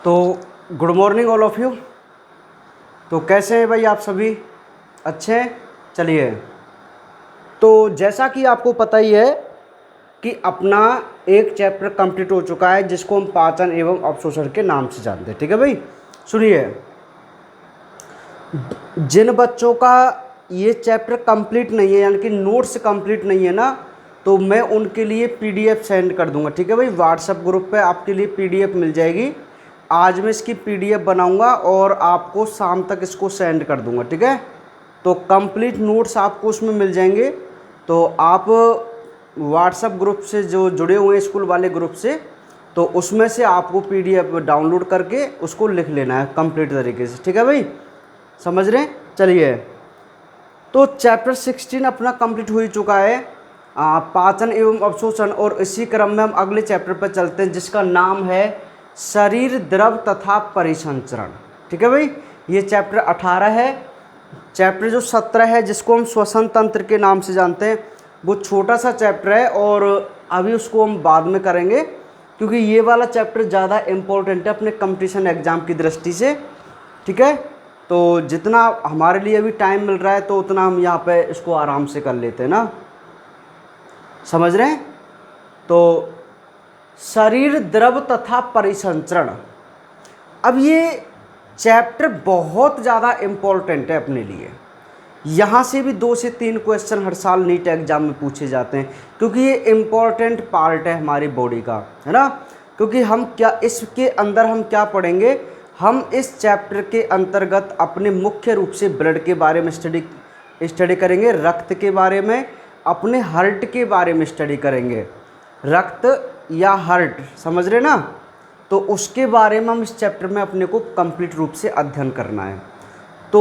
तो good morning all of you. तो कैसे हैं भाई आप सभी? अच्छे हैं? चलिए, तो जैसा कि आपको पता ही है कि अपना एक चैप्टर कंप्लीट हो चुका है जिसको हम पाचन एवं अवशोषण के नाम से जानते हैं। ठीक है भाई, सुनिए, जिन बच्चों का ये चैप्टर कंप्लीट नहीं है यानी कि नोट्स कंप्लीट नहीं है ना, तो मैं उनके लिए पीडीएफ सेंड कर दूंगा। ठीक है भाई, व्हाट्सएप ग्रुप पे आपके लिए पीडीएफ मिल जाएगी। आज मैं इसकी पीडीएफ बनाऊंगा और आपको शाम तक इसको सेंड कर दूंगा। ठीक है, तो कंप्लीट नोट्स आपको उसमें मिल जाएंगे। तो आप व्हाट्सएप ग्रुप से जो जुड़े हुए हैं स्कूल वाले ग्रुप से, तो उसमें से आपको पीडीएफ डाउनलोड करके उसको लिख लेना है कंप्लीट तरीके से। ठीक है भाई, समझ रहे हैं? चलिए, तो चैप्टर 16 अपना कंप्लीट हो ही चुका है, पाचन एवं अवशोषण। और इसी क्रम में हम अगले चैप्टर पर चलते हैं जिसका नाम है शरीर द्रव तथा परिसंचरण। ठीक है भाई, ये चैप्टर 18 है। चैप्टर जो 17 है जिसको हम श्वसन तंत्र के नाम से जानते हैं, वो छोटा सा चैप्टर है और अभी उसको हम बाद में करेंगे क्योंकि ये वाला चैप्टर ज़्यादा इम्पोर्टेंट है अपने कंपटीशन एग्ज़ाम की दृष्टि से। ठीक है, तो जितना हमारे लिए अभी टाइम मिल रहा है तो उतना हम यहाँ पे इसको आराम से कर लेते हैं ना, समझ रहे हैं? तो शरीर द्रव तथा परिसंचरण, अब ये चैप्टर बहुत ज़्यादा इम्पोर्टेंट है अपने लिए। यहाँ से भी 2 से 3 क्वेश्चन हर साल नीट एग्जाम में पूछे जाते हैं क्योंकि ये इम्पोर्टेंट पार्ट है हमारी बॉडी का, है ना। क्योंकि हम क्या इसके अंदर हम क्या पढ़ेंगे, हम इस चैप्टर के अंतर्गत अपने मुख्य रूप से ब्लड के बारे में स्टडी करेंगे, रक्त के बारे में, अपने हार्ट के बारे में स्टडी करेंगे। रक्त या हार्ट, समझ रहे ना? तो उसके बारे में हम इस चैप्टर में अपने को कंप्लीट रूप से अध्ययन करना है। तो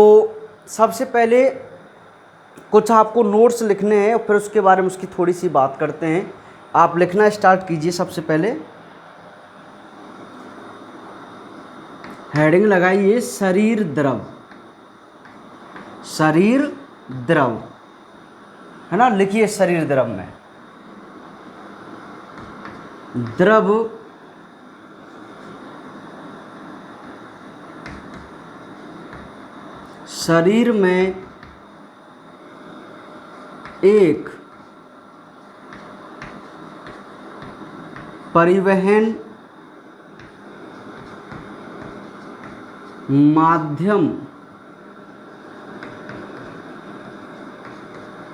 सबसे पहले कुछ आपको नोट्स लिखने हैं और फिर उसके बारे में उसकी थोड़ी सी बात करते हैं। आप लिखना स्टार्ट कीजिए। सबसे पहले हेडिंग लगाइए शरीर द्रव, शरीर द्रव, है ना। लिखिए शरीर द्रव में द्रव शरीर में एक परिवहन माध्यम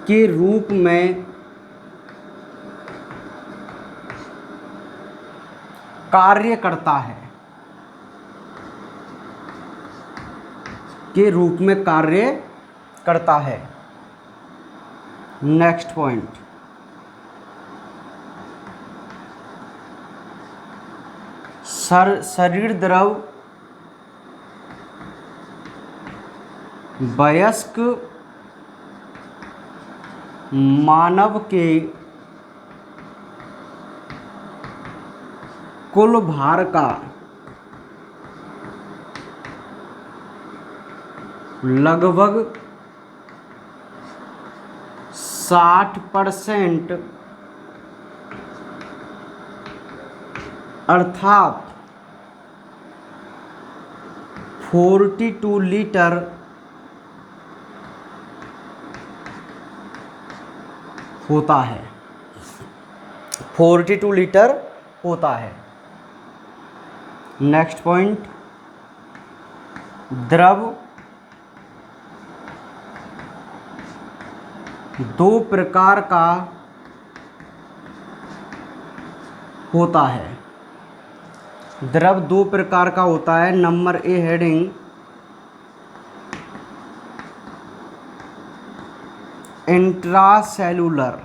के रूप में कार्य करता है, के रूप में कार्य करता है। नेक्स्ट पॉइंट, शरीर द्रव वयस्क मानव के कुल भार का लगभग 60% अर्थात 42 लीटर होता है। 42 लीटर होता है। नेक्स्ट पॉइंट, द्रव 2 प्रकार का होता है। द्रव 2 प्रकार का होता है। Number A heading intracellular,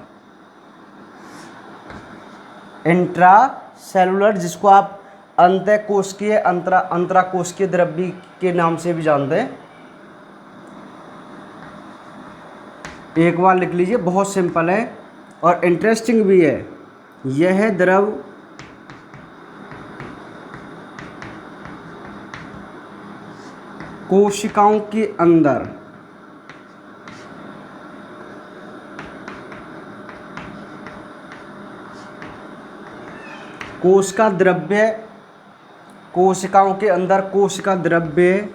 intracellular जिसको आप अंतःकोशिकीय अंतराकोशिकीय द्रव भी के नाम से भी जानते हैं। एक बार लिख लीजिए, बहुत सिंपल है और इंटरेस्टिंग भी है। यह द्रव कोशिकाओं के अंदर कोश का द्रव्य कोशिकाओं के अंदर कोशिका द्रव्य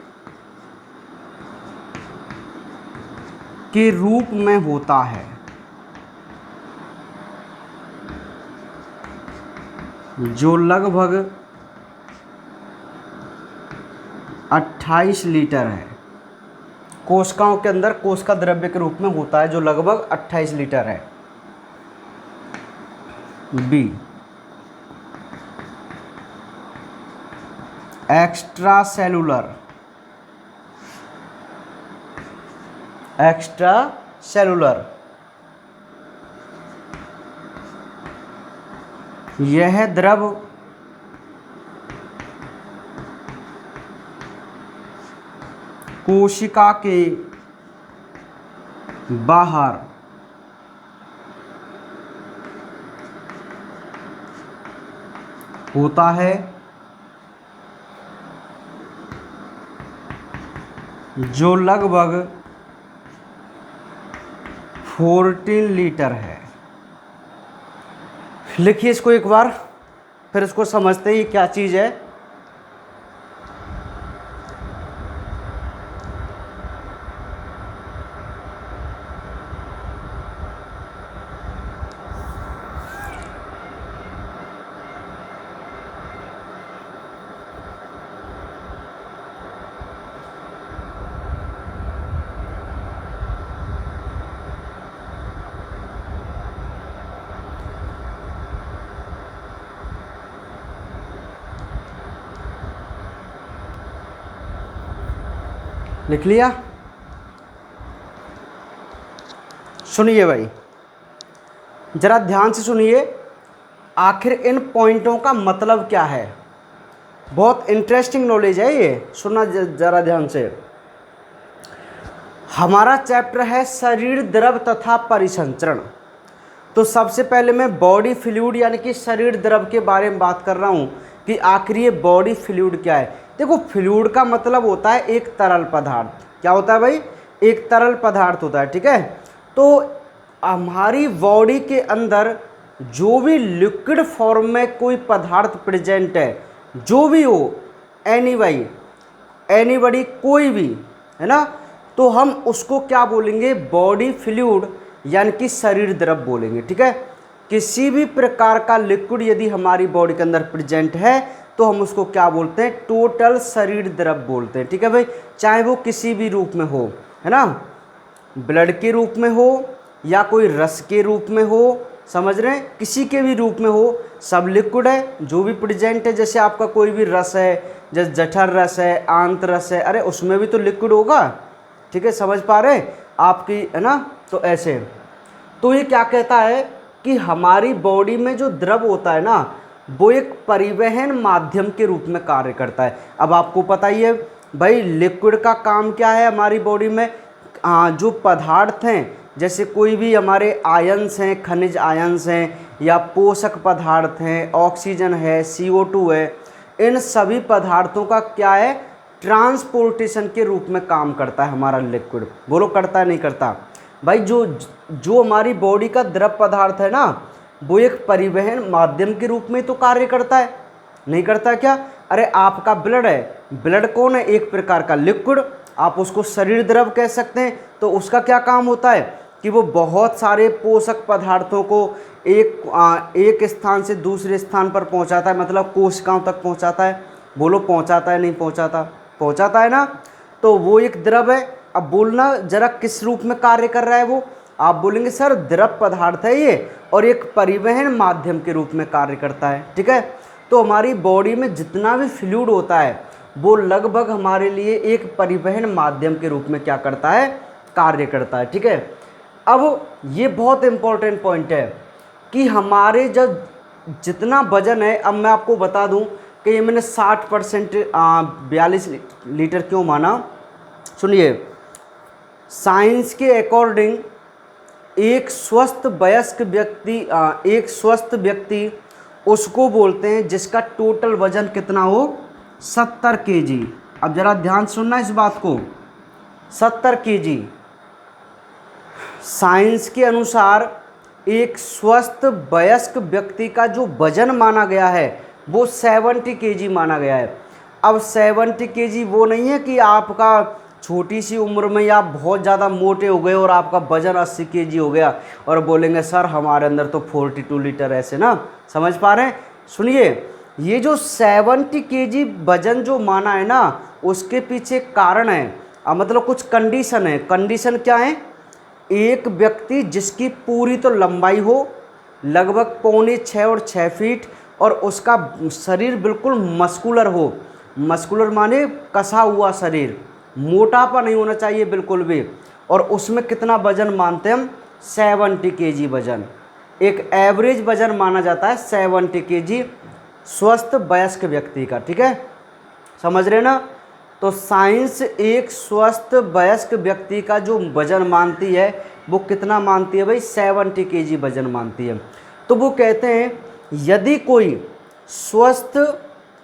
के रूप में होता है, जो लगभग 28 लीटर है। कोशिकाओं के अंदर कोशिका द्रव्य के रूप में होता है जो लगभग 28 लीटर है। बी, एक्स्ट्रा सेलुलर यह द्रव कोशिका के बाहर होता है, जो लगभग 14 लीटर है। लिखिए इसको एक बार, फिर इसको समझते हैं ये क्या चीज़ है। लिख लिया? सुनिए भाई, जरा ध्यान से सुनिए, आखिर इन पॉइंटों का मतलब क्या है। बहुत इंटरेस्टिंग नॉलेज है ये, सुनना जरा ध्यान से। हमारा चैप्टर है शरीर द्रव तथा परिसंचरण। तो सबसे पहले मैं बॉडी फ्लूइड यानी कि शरीर द्रव के बारे में बात कर रहा हूँ कि आखिर ये बॉडी फ्लूइड क्या है। देखो, फ्लूइड का मतलब होता है एक तरल पदार्थ। क्या होता है भाई? एक तरल पदार्थ होता है, ठीक है। तो हमारी बॉडी के अंदर जो भी लिक्विड फॉर्म में कोई पदार्थ प्रेजेंट है, जो भी हो, एनीबॉडी कोई भी, है ना, तो हम उसको क्या बोलेंगे? बॉडी फ्लूइड यानी कि शरीर द्रव बोलेंगे, ठीक है। किसी भी प्रकार का लिक्विड यदि हमारी बॉडी के अंदर प्रेजेंट है तो हम उसको क्या बोलते हैं? टोटल शरीर द्रव बोलते हैं, ठीक है भाई। चाहे वो किसी भी रूप में हो, है ना, ब्लड के रूप में हो या कोई रस के रूप में हो, समझ रहे हैं, किसी के भी रूप में हो, सब लिक्विड है जो भी प्रेजेंट है। जैसे आपका कोई भी रस है, जैसे जठर रस है, आंत रस है, अरे उसमें भी तो लिक्विड होगा, ठीक है, समझ पा रहे हैं आपकी, है ना। तो ऐसे, तो ये क्या कहता है कि हमारी बॉडी में जो द्रव होता है ना, वो एक परिवहन माध्यम के रूप में कार्य करता है। अब आपको पता ही है भाई, लिक्विड का काम क्या है हमारी बॉडी में। जो पदार्थ हैं, जैसे कोई भी हमारे आयंस हैं, खनिज आयंस हैं या पोषक पदार्थ हैं, ऑक्सीजन है, CO2 है, इन सभी पदार्थों का क्या है? ट्रांसपोर्टेशन के रूप में काम करता है हमारा लिक्विड। बोलो, करता है नहीं करता? भाई जो हमारी बॉडी का द्रव पदार्थ है ना, वो एक परिवहन माध्यम के रूप में तो कार्य करता है, नहीं करता क्या? अरे आपका ब्लड है, ब्लड कौन है? एक प्रकार का लिक्विड, आप उसको शरीर द्रव कह सकते हैं। तो उसका क्या काम होता है कि वो बहुत सारे पोषक पदार्थों को एक स्थान से दूसरे स्थान पर पहुंचाता है, मतलब कोशिकाओं तक पहुंचाता है। बोलो, पहुंचाता है नहीं पहुंचाता? पहुंचाता है ना। तो वो एक द्रव है। अब बोलना जरा किस रूप में कार्य कर रहा है वो? आप बोलेंगे सर द्रव पदार्थ है ये और एक परिवहन माध्यम के रूप में कार्य करता है, ठीक है। तो हमारी बॉडी में जितना भी फ्लूइड होता है वो लगभग हमारे लिए एक परिवहन माध्यम के रूप में क्या करता है? कार्य करता है, ठीक है। अब ये बहुत इंपॉर्टेंट पॉइंट है कि हमारे जब जितना वजन है, अब मैं आपको बता दूं कि ये मैंने 60% 42 लीटर क्यों माना। सुनिए, साइंस के अकॉर्डिंग एक स्वस्थ व्यक्ति उसको बोलते हैं जिसका टोटल वजन कितना हो? 70 kg। अब जरा ध्यान सुनना इस बात को, 70 kg। साइंस के अनुसार एक स्वस्थ वयस्क व्यक्ति का जो वजन माना गया है वो 70 kg माना गया है। अब 70 केजी वो नहीं है कि आपका छोटी सी उम्र में या आप बहुत ज़्यादा मोटे हो गए और आपका वजन 80 केजी हो गया और बोलेंगे सर हमारे अंदर तो 42 लीटर, ऐसे ना, समझ पा रहे हैं। सुनिए, ये जो 70 केजी वजन जो माना है ना, उसके पीछे कारण है, मतलब कुछ कंडीशन है। कंडीशन क्या है? एक व्यक्ति जिसकी पूरी तो लंबाई हो लगभग 5.25 और 6 फीट और उसका शरीर बिल्कुल मस्कुलर हो। मस्कुलर माने कसा हुआ शरीर, मोटापा नहीं होना चाहिए बिल्कुल भी। और उसमें कितना वजन मानते हैं हम? 70 केजी वजन, एक एवरेज वजन माना जाता है 70 केजी स्वस्थ वयस्क व्यक्ति का। ठीक है, समझ रहे ना? तो साइंस एक स्वस्थ वयस्क व्यक्ति का जो वजन मानती है वो कितना मानती है भाई? 70 केजी वजन मानती है। तो वो कहते हैं यदि कोई स्वस्थ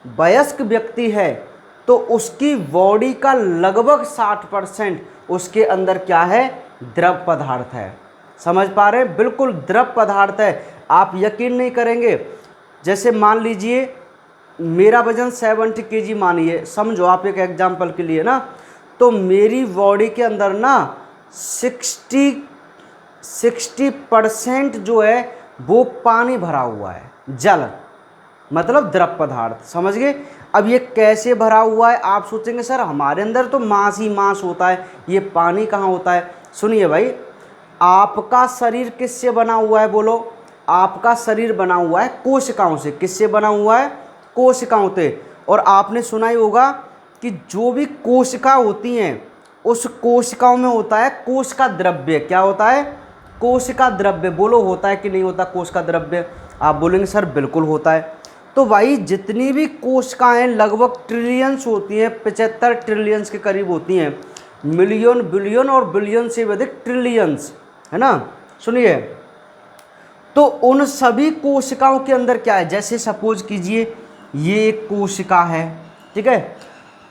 वयस्क व्यक्ति है तो उसकी बॉडी का लगभग 60% उसके अंदर क्या है? द्रव पदार्थ है। समझ पा रहे हैं? बिल्कुल द्रव पदार्थ है। आप यकीन नहीं करेंगे, जैसे मान लीजिए मेरा वजन 70 केजी मानिए, समझो आप एक एग्जांपल के लिए ना, तो मेरी बॉडी के अंदर ना 60% जो है वो पानी भरा हुआ है, जल मतलब द्रव पदार्थ, समझ गए? अब ये कैसे भरा हुआ है? आप सोचेंगे सर हमारे अंदर तो मांस ही मांस होता है, ये पानी कहाँ होता है? सुनिए भाई, आपका शरीर किससे बना हुआ है? बोलो। आपका शरीर बना हुआ है कोशिकाओं से। किससे बना हुआ है? कोशिकाओं से। और आपने सुना ही होगा कि जो भी कोशिका होती हैं उस कोशिकाओं में होता है कोशिका द्रव्य। क्या होता है? कोशिका द्रव्य। बोलो, होता है कि नहीं होता कोशिका द्रव्य? आप बोलेंगे सर बिल्कुल होता है। तो भाई जितनी भी कोशिकाएं लगभग ट्रिलियंस होती हैं, 75 ट्रिलियंस के करीब होती हैं, मिलियन बिलियन और बिलियन से भी अधिक ट्रिलियंस, है ना? सुनिए, तो उन सभी कोशिकाओं के अंदर क्या है? जैसे सपोज कीजिए ये एक कोशिका है, ठीक है,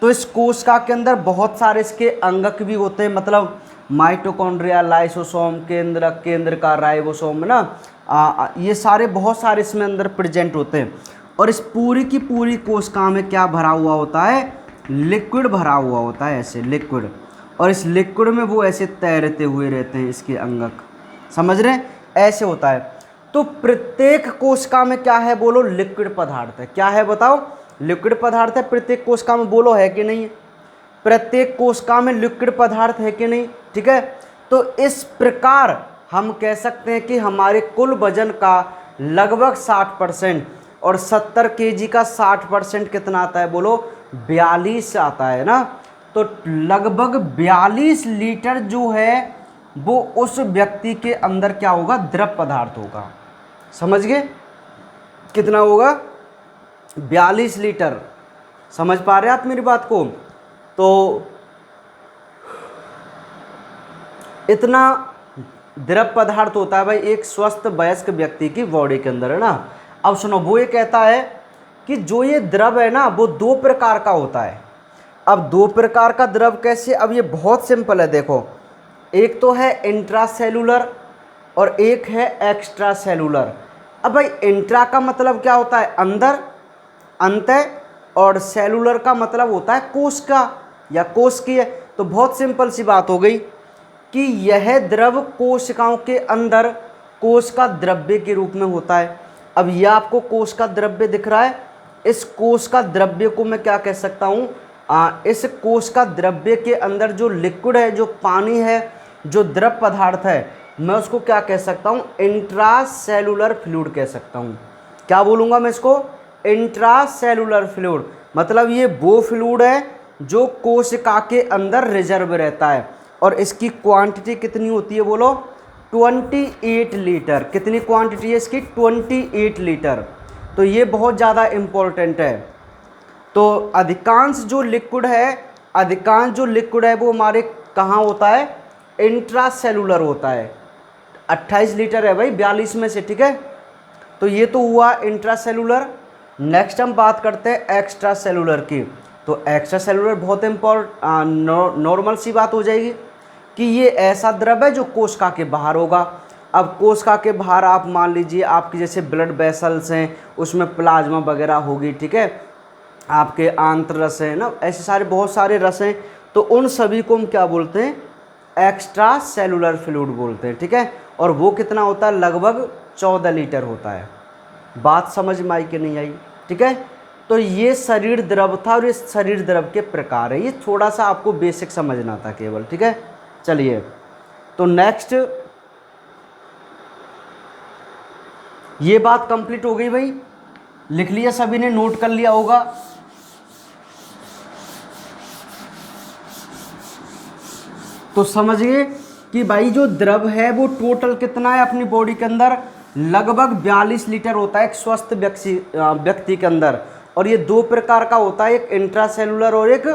तो इस कोशिका के अंदर बहुत सारे इसके अंगक भी होते हैं, मतलब माइटोकॉन्ड्रिया, लाइसोसोम, केंद्र का राइबोसोम, है ना, ये सारे बहुत सारे इसमें अंदर प्रेजेंट होते हैं। और इस पूरी की पूरी कोशिका में क्या भरा हुआ होता है? लिक्विड भरा हुआ होता है, ऐसे लिक्विड। और इस लिक्विड में वो ऐसे तैरते हुए रहते हैं इसके अंगक, समझ रहे हैं? ऐसे होता है। तो प्रत्येक कोशिका में क्या है? बोलो, लिक्विड पदार्थ है। क्या है बताओ? लिक्विड पदार्थ है प्रत्येक कोशिका में। बोलो, है कि नहीं? प्रत्येक कोशिका में लिक्विड पदार्थ है कि नहीं? ठीक है, तो इस प्रकार हम कह सकते हैं कि हमारे कुल वजन का लगभग 60% और 70 केजी का 60% कितना आता है? बोलो, 42 आता है ना। तो लगभग 42 लीटर जो है वो उस व्यक्ति के अंदर क्या होगा? द्रव पदार्थ होगा। समझ गए? कितना होगा? 42 लीटर। समझ पा रहे हैं आप मेरी बात को? तो इतना द्रव पदार्थ होता है भाई एक स्वस्थ वयस्क व्यक्ति की बॉडी के अंदर, है ना। अब सुनो, वो ये कहता है कि जो ये द्रव है ना वो 2 प्रकार का होता है। अब 2 प्रकार का द्रव कैसे? अब ये बहुत सिंपल है, देखो, एक तो है इंट्रासेलुलर और एक है एक्स्ट्रा सेलुलर। अब भाई इंट्रा का मतलब क्या होता है? अंदर, अंतः, और सेलुलर का मतलब होता है कोशिका या कोशिकीय। तो बहुत सिंपल सी बात हो गई कि यह द्रव कोशिकाओं के अंदर कोशिका द्रव्य के रूप में होता है। अब यह आपको कोशिका द्रव्य दिख रहा है, इस कोशिका द्रव्य को मैं क्या कह सकता हूँ? इस कोशिका द्रव्य के अंदर जो लिक्विड है, जो पानी है, जो द्रव पदार्थ है, मैं उसको क्या कह सकता हूँ? इंट्रासेलुलर फ्लूइड कह सकता हूँ। क्या बोलूँगा मैं इसको? Intracellular fluid. मतलब ये वो फ्लूइड है जो कोशिका के अंदर रिजर्व रहता है। और इसकी क्वांटिटी कितनी होती है? बोलो, 28 लीटर। कितनी क्वांटिटी है इसकी? 28 लीटर। तो ये बहुत ज़्यादा इम्पोर्टेंट है। तो अधिकांश जो लिक्विड है वो हमारे कहाँ होता है? इंट्रासेलुलर होता है। 28 लीटर है भाई 42 में से, ठीक है। तो ये तो हुआ इंट्रासेलुलर। नेक्स्ट हम बात करते हैं एक्स्ट्रा सेलुलर की। तो एक्स्ट्रा सेलुलर बहुत नॉर्मल सी बात हो जाएगी कि ये ऐसा द्रव है जो कोशिका के बाहर होगा। अब कोशिका के बाहर आप मान लीजिए आपके जैसे ब्लड वेसल्स हैं, उसमें प्लाज्मा वगैरह होगी, ठीक है। आपके आंत्र रस है ना, ऐसे सारे बहुत सारे रस हैं, तो उन सभी को हम क्या बोलते हैं, एक्स्ट्रा सेलुलर फ्लूइड बोलते हैं, ठीक है। और वो कितना होता है, लगभग 14 लीटर होता है। बात समझ में आई कि नहीं आई, ठीक है। तो ये शरीर द्रव था और ये शरीर द्रव के प्रकार है, ये थोड़ा सा आपको बेसिक समझना था केवल, ठीक है। चलिए तो नेक्स्ट, ये बात कंप्लीट हो गई भाई, लिख लिया सभी ने, नोट कर लिया होगा। तो समझिए कि भाई जो द्रव है वो टोटल कितना है अपनी बॉडी के अंदर, लगभग 42 लीटर होता है एक स्वस्थ व्यक्ति के अंदर। और ये दो प्रकार का होता है, एक इंट्रासेलुलर और एक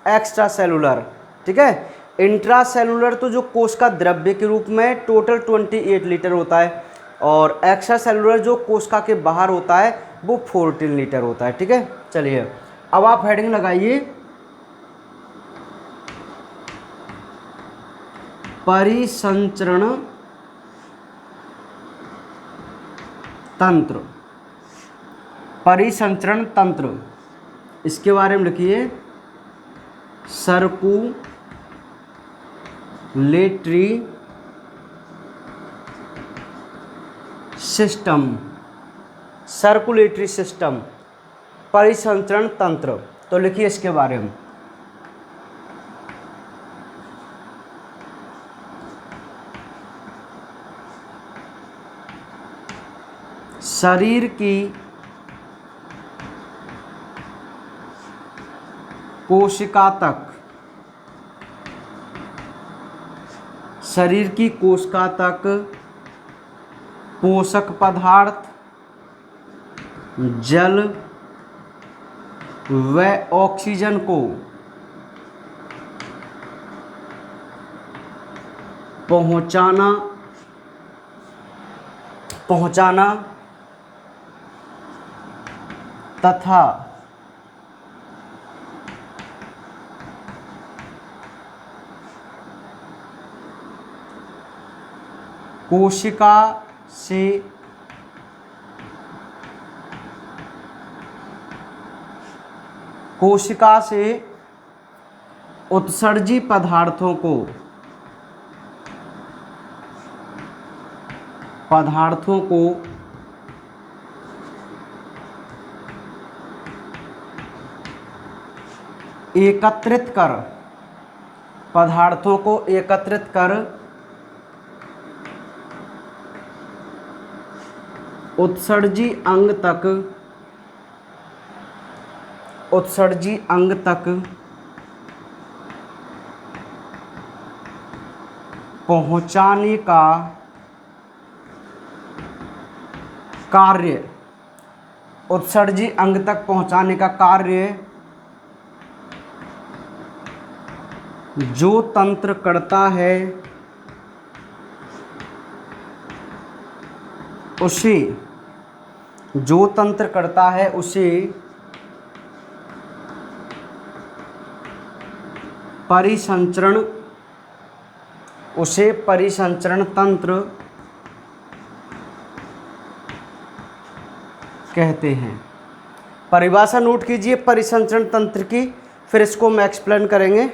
एक्स्ट्रा सेलुलर, ठीक है। इंट्रासेलुलर तो जो कोश का द्रव्य के रूप में टोटल 28 लीटर होता है, और एक्स्ट्रा सेलुलर जो कोशिका के बाहर होता है वो 14 लीटर होता है, ठीक है। चलिए अब आप हेडिंग लगाइए, परिसंचरण तंत्र। परिसंचरण तंत्र, इसके बारे में लिखिए, सर्कुलेटरी सिस्टम। सर्कुलेटरी सिस्टम, परिसंचरण तंत्र, तो लिखिए इसके बारे में। शरीर की कोशिका तक, शरीर की कोशिका तक पोषक पदार्थ, जल व ऑक्सीजन को पहुंचाना तथा कोशिका से उत्सर्जी पदार्थों को एकत्रित कर उत्सर्जी अंग तक पहुंचाने का कार्य, उत्सर्जी अंग तक पहुंचाने का कार्य जो तंत्र करता है उसे परिसंचरण तंत्र कहते हैं। परिभाषा नोट कीजिए परिसंचरण तंत्र की, फिर इसको हम एक्सप्लेन करेंगे,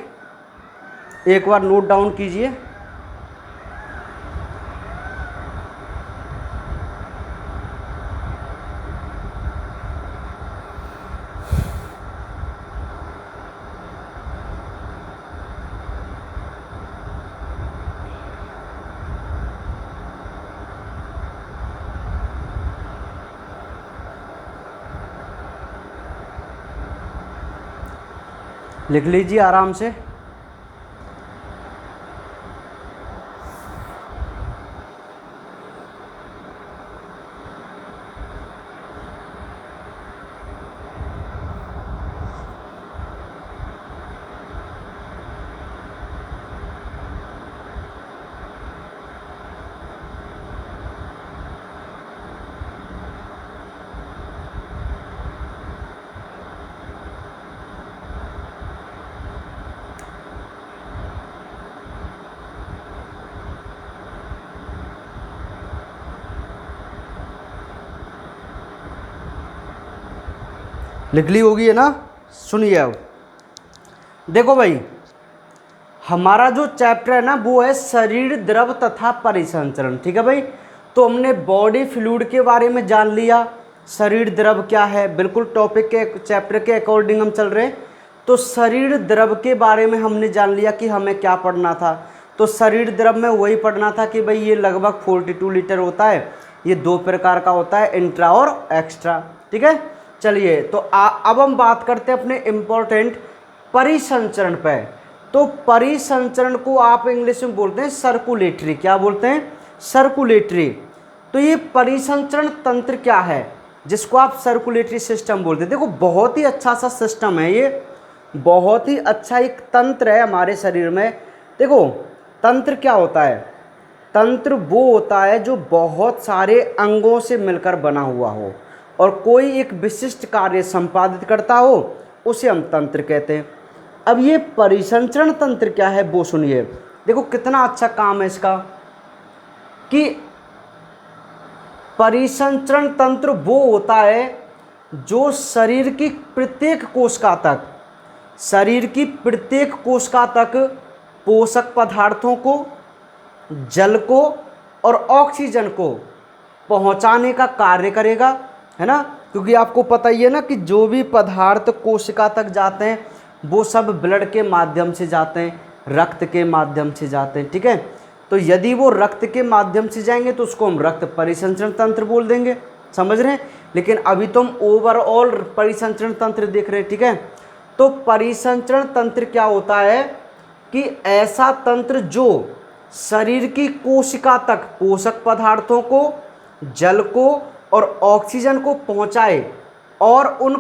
एक बार नोट डाउन कीजिए। लिख लीजिए आराम से। लिख ली होगी है ना। सुनिए अब देखो भाई, हमारा जो चैप्टर है ना वो है शरीर द्रव तथा परिसंचरण। ठीक है भाई, तो हमने बॉडी फ्लूइड के बारे में जान लिया, शरीर द्रव क्या है, बिल्कुल टॉपिक के चैप्टर के अकॉर्डिंग हम चल रहे हैं। तो शरीर द्रव के बारे में हमने जान लिया कि हमें क्या पढ़ना था। तो शरीर द्रव में वही पढ़ना था कि भाई ये लगभग 42 लीटर होता है, ये दो प्रकार का होता है, इंट्रा और एक्स्ट्रा। ठीक है, चलिए तो अब हम बात करते हैं अपने इम्पोर्टेंट परिसंचरण पे। तो परिसंचरण को आप इंग्लिश में बोलते हैं सर्कुलेटरी। क्या बोलते हैं? सर्कुलेटरी। तो ये परिसंचरण तंत्र क्या है जिसको आप सर्कुलेटरी सिस्टम बोलते हैं? देखो बहुत ही अच्छा सा सिस्टम है ये, बहुत ही अच्छा एक तंत्र है हमारे शरीर में। देखो तंत्र क्या होता है? तंत्र वो होता है जो बहुत सारे अंगों से मिलकर बना हुआ हो और कोई एक विशिष्ट कार्य संपादित करता हो, उसे हम तंत्र कहते हैं। अब ये परिसंचरण तंत्र क्या है वो सुनिए। देखो कितना अच्छा काम है इसका कि परिसंचरण तंत्र वो होता है जो शरीर की प्रत्येक कोशिका तक पोषक पदार्थों को, जल को और ऑक्सीजन को पहुंचाने का कार्य करेगा, है ना। क्योंकि आपको पता ही है ना कि जो भी पदार्थ कोशिका तक जाते हैं वो सब ब्लड के माध्यम से जाते हैं, रक्त के माध्यम से जाते हैं। ठीक है, तो यदि वो रक्त के माध्यम से जाएंगे तो उसको हम रक्त परिसंचरण तंत्र बोल देंगे, समझ रहे हैं। लेकिन अभी तो हम ओवरऑल परिसंचरण तंत्र देख रहे हैं। ठीक है, तो परिसंचरण तंत्र क्या होता है कि ऐसा तंत्र जो शरीर की कोशिका तक पोषक पदार्थों को, जल को और ऑक्सीजन को पहुंचाए और उन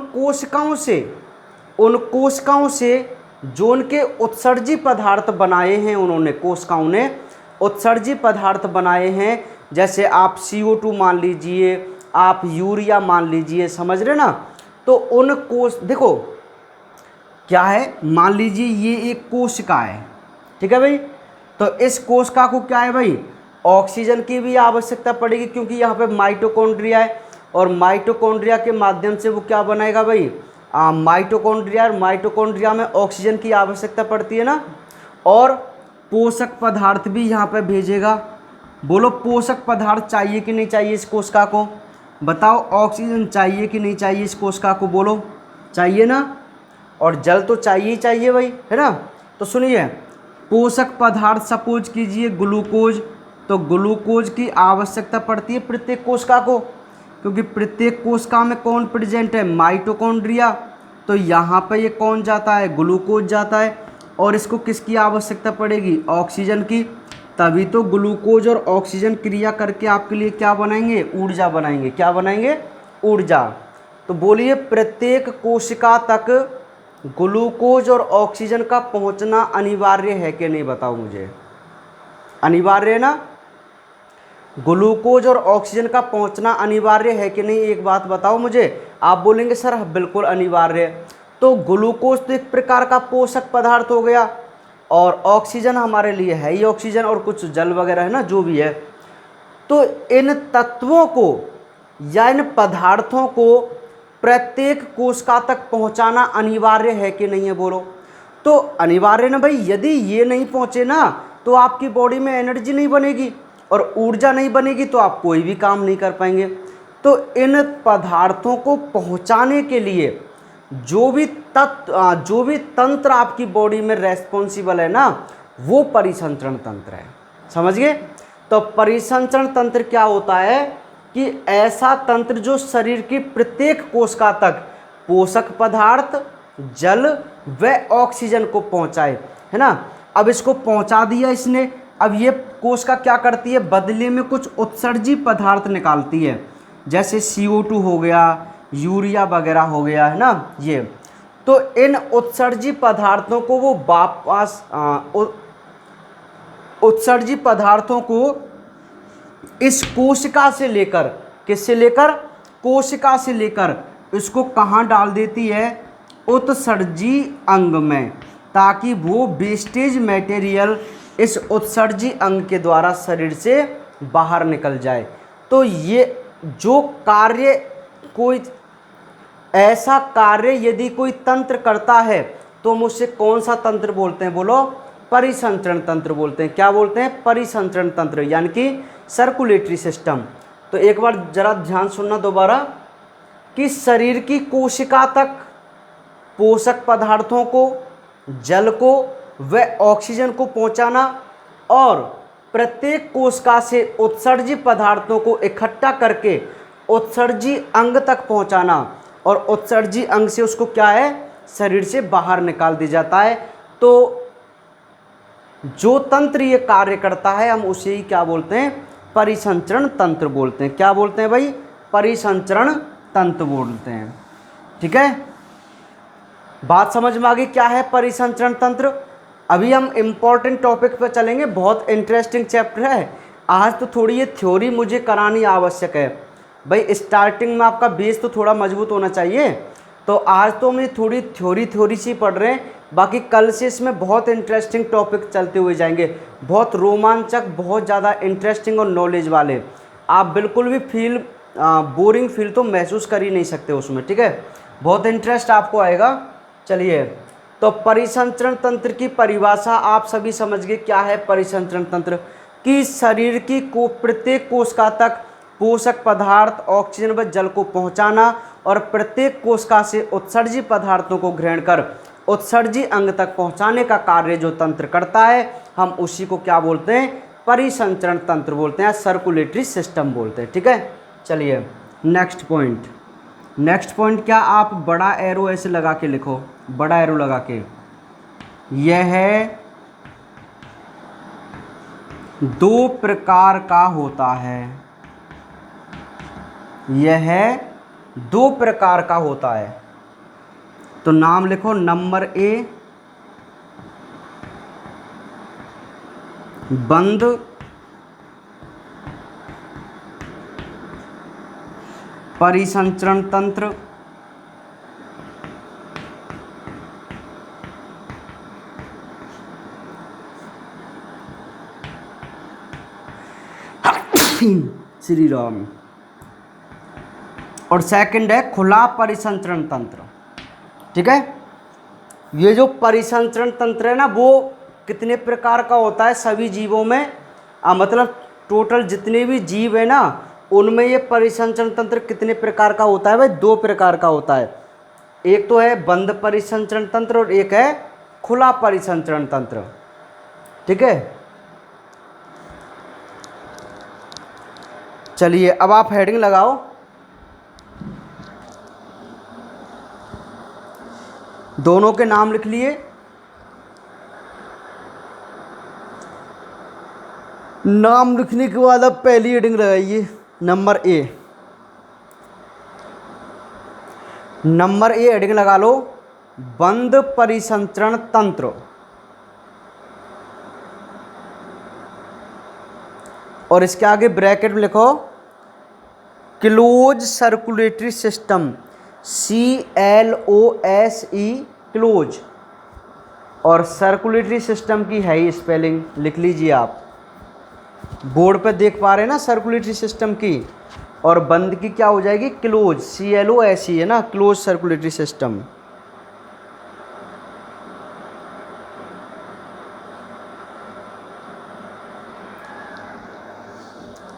कोशिकाओं से जो उनके उत्सर्जी पदार्थ बनाए हैं, उन्होंने कोशिकाओं ने उत्सर्जी पदार्थ बनाए हैं, जैसे आप CO2 मान लीजिए, आप यूरिया मान लीजिए, समझ रहे ना। तो उन देखो क्या है, मान लीजिए ये एक कोशिका है, ठीक है भाई। तो इस कोशिका को क्या है भाई, ऑक्सीजन की भी आवश्यकता पड़ेगी क्योंकि यहाँ पे माइटोकॉन्ड्रिया है और माइटोकॉन्ड्रिया के माध्यम से वो क्या बनाएगा भाई, माइटोकॉन्ड्रिया, और माइटोकॉन्ड्रिया में ऑक्सीजन की आवश्यकता पड़ती है ना। और पोषक पदार्थ भी यहाँ पे भेजेगा। बोलो पोषक पदार्थ चाहिए कि नहीं चाहिए इस कोशिका को? बताओ ऑक्सीजन चाहिए कि नहीं चाहिए इस कोशिका को? बोलो चाहिए ना। और जल तो चाहिए ही चाहिए भाई, है ना। तो सुनिए, पोषक पदार्थ सपोज कीजिए ग्लूकोज, तो ग्लूकोज की आवश्यकता पड़ती है प्रत्येक कोशिका को, क्योंकि प्रत्येक कोशिका में कौन प्रेजेंट है, माइटोकॉन्ड्रिया। तो यहाँ पे ये कौन जाता है, ग्लूकोज जाता है। और इसको किसकी आवश्यकता पड़ेगी, ऑक्सीजन की। तभी तो ग्लूकोज और ऑक्सीजन क्रिया करके आपके लिए क्या बनाएंगे, ऊर्जा बनाएंगे। क्या बनाएंगे, ऊर्जा। तो बोलिए प्रत्येक कोशिका तक ग्लूकोज और ऑक्सीजन का पहुंचना अनिवार्य है कि नहीं, बताओ मुझे। अनिवार्य है ना, ग्लूकोज और ऑक्सीजन का पहुंचना अनिवार्य है कि नहीं, एक बात बताओ मुझे। आप बोलेंगे सर बिल्कुल अनिवार्य है। तो ग्लूकोज तो एक प्रकार का पोषक पदार्थ हो गया और ऑक्सीजन हमारे लिए है ही ऑक्सीजन, और कुछ जल वगैरह है ना जो भी है। तो इन तत्वों को या इन पदार्थों को प्रत्येक कोशिका तक पहुंचाना अनिवार्य है कि नहीं है, बोलो। तो अनिवार्य ना भाई, यदि ये नहीं पहुंचे ना तो आपकी बॉडी में एनर्जी नहीं बनेगी और ऊर्जा नहीं बनेगी तो आप कोई भी काम नहीं कर पाएंगे। तो इन पदार्थों को पहुंचाने के लिए जो भी तंत्र आपकी बॉडी में रेस्पॉन्सिबल है ना, वो परिसंचरण तंत्र है, समझ गए। तो परिसंचरण तंत्र क्या होता है कि ऐसा तंत्र जो शरीर की प्रत्येक कोशिका तक पोषक पदार्थ, जल व ऑक्सीजन को पहुंचाए, है ना। अब इसको पहुंचा दिया इसने, अब ये कोशिका क्या करती है, बदले में कुछ उत्सर्जी पदार्थ निकालती है, जैसे CO2 हो गया, यूरिया वगैरह हो गया, है ना ये। तो इन उत्सर्जी पदार्थों को वो वापस उत्सर्जी पदार्थों को इस कोशिका से लेकर, किससे लेकर, कोशिका से लेकर इसको कहाँ डाल देती है, उत्सर्जी अंग में, ताकि वो वेस्टेज मटेरियल इस उत्सर्जी अंग के द्वारा शरीर से बाहर निकल जाए। तो ये जो कार्य ऐसा कार्य यदि कोई तंत्र करता है तो हम उससे कौन सा तंत्र बोलते हैं? बोलो, परिसंचरण तंत्र बोलते हैं। क्या बोलते हैं? परिसंचरण तंत्र, यानी कि सर्कुलेटरी सिस्टम। तो एक बार जरा ध्यान सुनना दोबारा, कि शरीर की कोशिका तक पोषक पदार्थों को, जल को व ऑक्सीजन को पहुंचाना और प्रत्येक कोशिका से उत्सर्जित पदार्थों को इकट्ठा करके उत्सर्जी अंग तक पहुंचाना, और उत्सर्जी अंग से उसको क्या है? शरीर से बाहर निकाल दिया जाता है। तो जो तंत्र ये कार्य करता है हम उसे ही क्या बोलते हैं? परिसंचरण तंत्र बोलते हैं। क्या बोलते हैं भाई? परिसंचरण तंत्र बोलते हैं। ठीक है, बात समझ में आ गई क्या है परिसंचरण तंत्र? अभी हम इम्पॉर्टेंट टॉपिक पर चलेंगे, बहुत इंटरेस्टिंग चैप्टर है। आज तो थोड़ी ये थ्योरी मुझे करानी आवश्यक है भाई, स्टार्टिंग में आपका बेस तो थोड़ा मजबूत होना चाहिए। तो आज तो हम ये थोड़ी थ्योरी सी पढ़ रहे हैं, बाकी कल से इसमें बहुत इंटरेस्टिंग टॉपिक चलते हुए जाएंगे, बहुत रोमांचक, बहुत ज़्यादा इंटरेस्टिंग और नॉलेज वाले। आप बिल्कुल भी बोरिंग फील तो महसूस कर ही नहीं सकते उसमें। ठीक है, बहुत इंटरेस्ट आपको आएगा। चलिए, तो परिसंचरण तंत्र की परिभाषा आप सभी समझ गए क्या है परिसंचरण तंत्र? कि शरीर की प्रत्येक कोशिका तक पोषक पदार्थ, ऑक्सीजन व जल को पहुंचाना और प्रत्येक कोशिका से उत्सर्जित पदार्थों को ग्रहण कर उत्सर्जी अंग तक पहुंचाने का कार्य जो तंत्र करता है हम उसी को क्या बोलते हैं? परिसंचरण तंत्र बोलते हैं, सर्कुलेटरी सिस्टम बोलते हैं। ठीक है, चलिए नेक्स्ट पॉइंट। नेक्स्ट पॉइंट क्या? आप बड़ा एरो ऐसे लगा के लिखो, बड़ा एरो लगा के। यह दो प्रकार का होता है, यह दो प्रकार का होता है। तो नाम लिखो, नंबर ए बंद परिसंचरण तंत्र, श्री राम, और सेकंड है खुला परिसंचरण तंत्र। ठीक है, ये जो परिसंचरण तंत्र है ना, वो कितने प्रकार का होता है सभी जीवों में? मतलब टोटल जितने भी जीव है ना, उनमें ये परिसंचरण तंत्र कितने प्रकार का होता है भाई? दो प्रकार का होता है। एक तो है बंद परिसंचरण तंत्र और एक है खुला परिसंचरण तंत्र। ठीक है, चलिए अब आप हेडिंग लगाओ। दोनों के नाम लिख लिए। नाम लिखने के बाद अब पहली हेडिंग लगाइए, number A. Number A heading लगा लो, बंद परिसंचरण तंत्र। और इसके आगे ब्रैकेट में लिखो close circulatory system, CLOSE, close. और सर्कुलेटरी सिस्टम की है ही स्पेलिंग, लिख लीजिए आप। बोर्ड पे देख पा रहे हैं ना सर्कुलेटरी सिस्टम की, और बंद की क्या हो जाएगी? क्लोज, CLOSE है ना, क्लोज सर्कुलेटरी सिस्टम।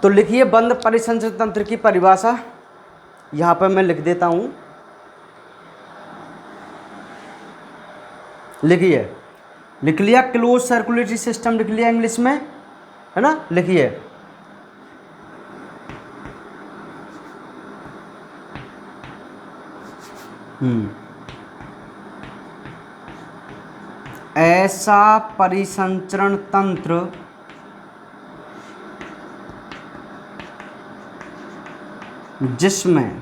तो लिखिए बंद परिसंचरण तंत्र की परिभाषा, यहाँ पर मैं लिख देता हूँ। लिखिए, लिख लिया क्लोज सर्कुलेटरी सिस्टम, लिख लिया इंग्लिश में, है ना? लिखिए ऐसा परिसंचरण तंत्र जिसमें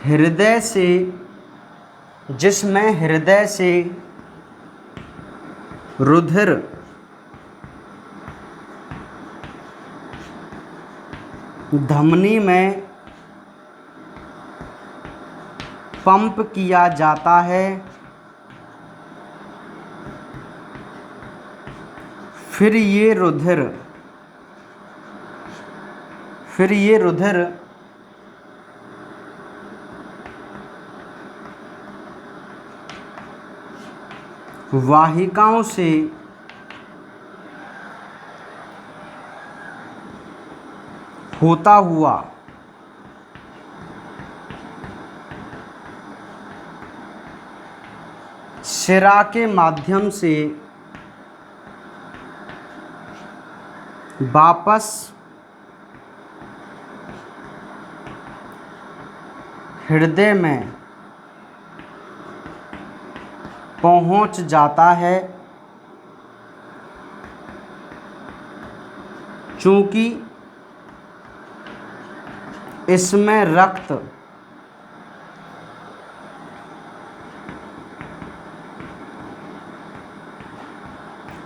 हृदय से रुधिर धमनी में पंप किया जाता है, फिर ये रुधिर वाहिकाओं से होता हुआ शिरा के माध्यम से वापस हृदय में पहुंच जाता है, चूंकि इसमें रक्त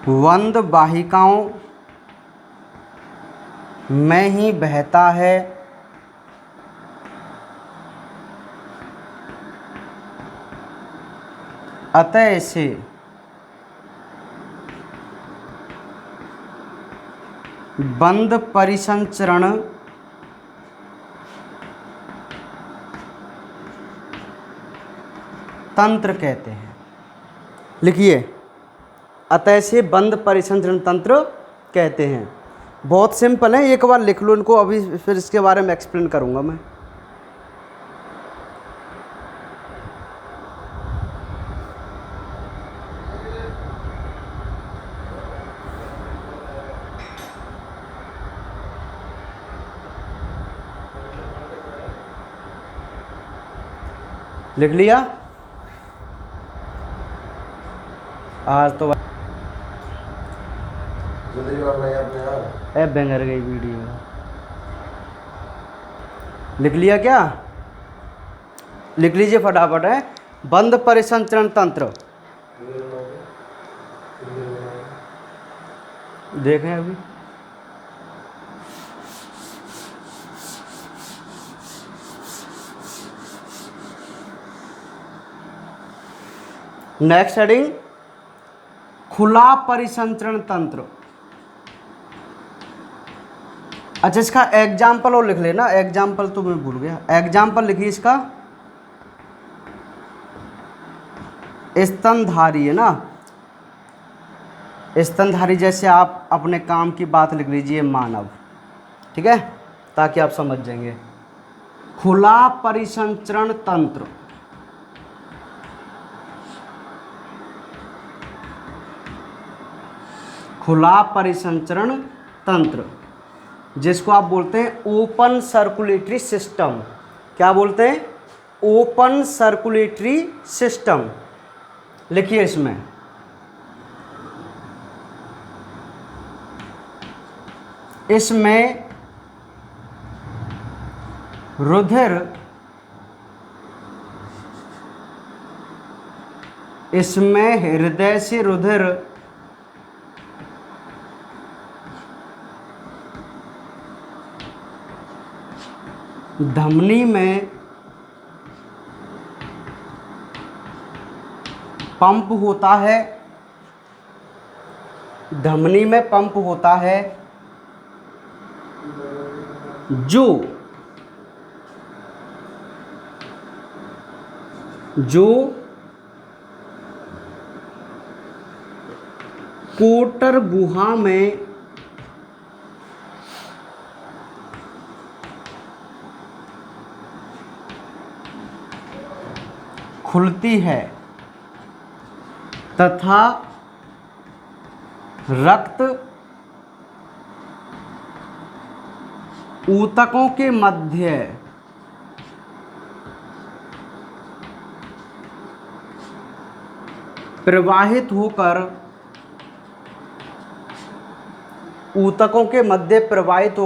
वंद वाहिकाओं में ही बहता है, अतः इसे बंद परिसंचरण तंत्र कहते हैं। लिखिए, अतः से बंद परिसंचरण तंत्र कहते हैं। बहुत सिंपल है, एक बार लिख लो इनको, अभी फिर इसके बारे में एक्सप्लेन करूंगा मैं। लिख लिया? आज तो बैंगर गई वीडियो। लिख लिया क्या? लिख लीजिए फटाफट। है बंद परिसंचरण तंत्र, देखें अभी। नेक्स्ट हेडिंग, खुला परिसंचरण तंत्र। अच्छा, इसका एग्जाम्पल और लिख लेना। एग्जाम्पल तो मैं भूल गया। एग्जाम्पल लिखिए इसका। स्तनधारी है ना, स्तनधारी जैसे आप अपने काम की बात लिख लीजिए मानव, ठीक है, ताकि आप समझ जाएंगे। खुला परिसंचरण तंत्र, खुला परिसंचरण तंत्र जिसको आप बोलते हैं ओपन सर्कुलेटरी सिस्टम। क्या बोलते हैं? Open circulatory system. लिखिए इसमें रुधिर इसमें हृदय से रुधिर धमनी में पंप होता है, धमनी में पंप होता है, जो कोटर गुहा में खुलती है तथा रक्त ऊतकों के मध्य प्रवाहित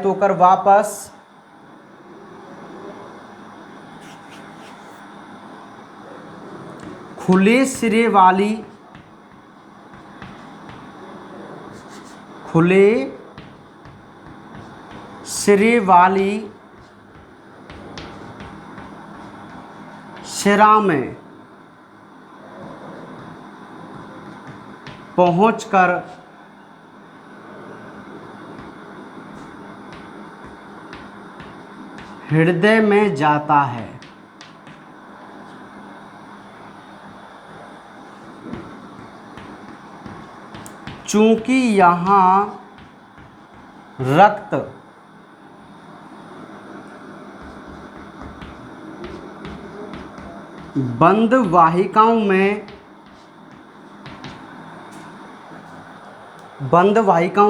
होकर वापस खुले सिरे वाली शिरा में पहुंचकर हृदय में जाता है। चूंकि यहाँ रक्त बंद वाहिकाओं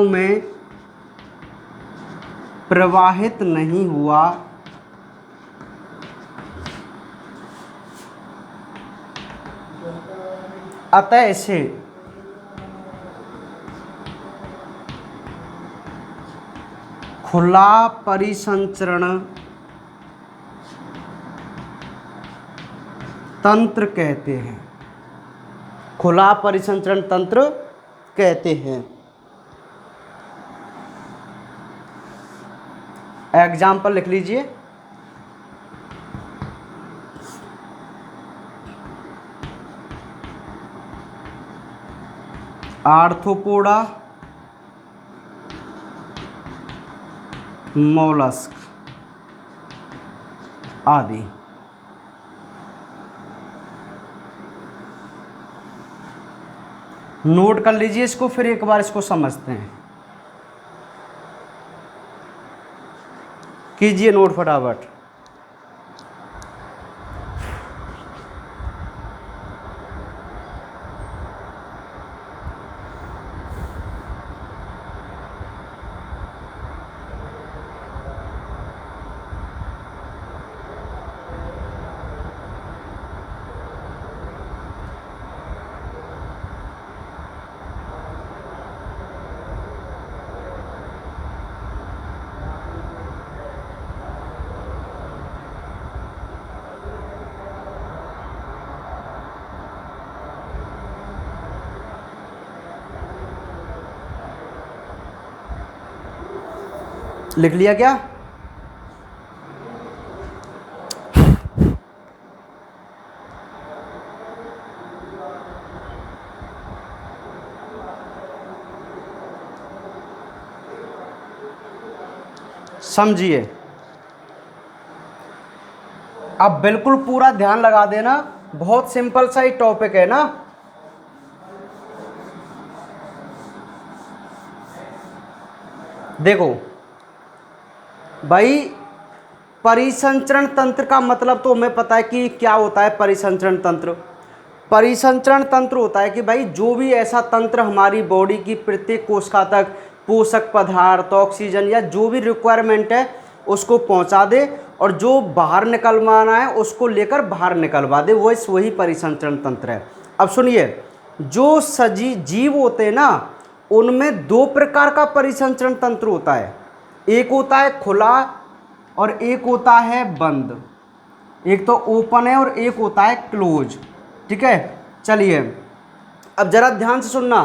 में प्रवाहित नहीं हुआ, अतः इसे खुला परिसंचरण तंत्र कहते हैं। खुला परिसंचरण तंत्र कहते हैं। एग्जाम्पल लिख लीजिए। आर्थ्रोपोडा, मोलस्क आदि। नोट कर लीजिए इसको, फिर एक बार इसको समझते हैं। कीजिए नोट फटाफट। लिख लिया क्या? समझिए, अब बिल्कुल पूरा ध्यान लगा देना, बहुत सिंपल सा ही टॉपिक है ना। देखो भाई, परिसंचरण तंत्र का मतलब तो हमें पता है कि क्या होता है। परिसंचरण तंत्र होता है कि भाई जो भी ऐसा तंत्र हमारी बॉडी की प्रत्येक कोशिका तक पोषक पदार्थ, ऑक्सीजन या जो भी रिक्वायरमेंट है उसको पहुंचा दे, और जो बाहर निकलवाना है उसको लेकर बाहर निकलवा दे, वही परिसंचरण तंत्र है। अब सुनिए, जो जीव होते हैं ना, उनमें दो प्रकार का परिसंचरण तंत्र होता है। एक होता है खुला और एक होता है बंद। एक तो ओपन है और एक होता है क्लोज। ठीक है, चलिए अब जरा ध्यान से सुनना